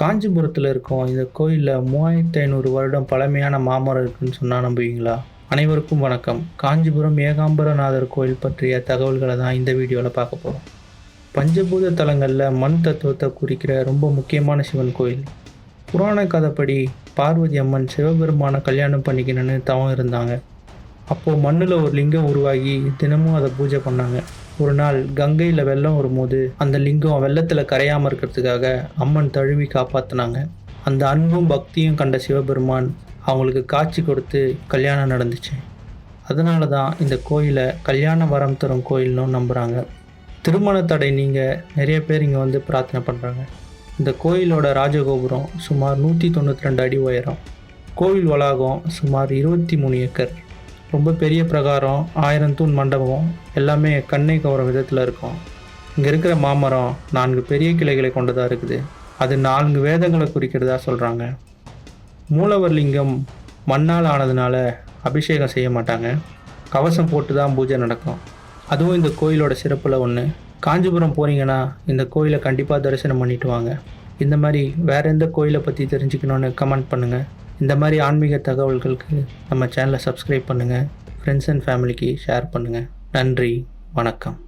காஞ்சிபுரத்தில் இருக்கோம். இந்த கோயிலில் 3500 வருடம் பழமையான மாமரம் இருக்குன்னு சொன்னால் நம்புவீங்களா? அனைவருக்கும் வணக்கம். காஞ்சிபுரம் ஏகாம்பரநாதர் கோயில் பற்றிய தகவல்களை தான் இந்த வீடியோவில் பார்க்க போகிறோம். பஞ்சபூத தலங்களில் மண் தத்துவத்தை குறிக்கிற ரொம்ப முக்கியமான சிவன் கோயில். புராண கதைப்படி பார்வதி அம்மன் சிவபெருமானை கல்யாணம் பண்ணிக்கணும்னு தவம் இருந்தாங்க. அப்போது மண்ணில் ஒரு லிங்கம் உருவாகி தினமும் அதை பூஜை பண்ணாங்க. ஒரு நாள் கங்கையில் வெள்ளம் வரும்போது அந்த லிங்கம் வெள்ளத்தில் கரையாமல் இருக்கிறதுக்காக அம்மன் தழுவி காப்பாற்றினாங்க. அந்த அன்பும் பக்தியும் கண்ட சிவபெருமான் அவங்களுக்கு காட்சி கொடுத்து கல்யாணம் நடந்துச்சு. அதனால தான் இந்த கோயிலை கல்யாண வரம் தரும் கோயில்னு நம்புகிறாங்க. திருமண தடை நீங்கள் நிறைய பேர் இங்கே வந்து பிரார்த்தனை பண்ணுறாங்க. இந்த கோயிலோட ராஜகோபுரம் சுமார் 192 அடி உயரம். கோவில் வளாகம் சுமார் 23 ஏக்கர். ரொம்ப பெரிய பிரகாரம், 1000 தூண் மண்டபம் எல்லாமே கண்ணை கவரும் விதத்தில் இருக்கும். இங்கே இருக்கிற மாமரம் 4 பெரிய கிளைகளை கொண்டதாக இருக்குது. அது 4 வேதங்களை குறிக்கிறதா சொல்கிறாங்க. மூலவர் லிங்கம் மண்ணால் ஆனதுனால அபிஷேகம் செய்ய மாட்டாங்க. கவசம் போட்டு தான் பூஜை நடக்கும். அதுவும் இந்த கோயிலோட சிறப்பில் ஒன்று. காஞ்சிபுரம் போகிறீங்கன்னா இந்த கோயிலை கண்டிப்பாக தரிசனம் பண்ணிட்டு வாங்க. இந்த மாதிரி வேறு எந்த கோயிலை பற்றி தெரிஞ்சுக்கணுன்னு கமெண்ட் பண்ணுங்கள். இந்த மாதிரி ஆன்மீக தகவல்களுக்கு நம்ம சேனலை சப்ஸ்கிரைப் பண்ணுங்கள். ஃப்ரெண்ட்ஸ் அண்ட் ஃபேமிலிக்கு ஷேர் பண்ணுங்கள். நன்றி, வணக்கம்.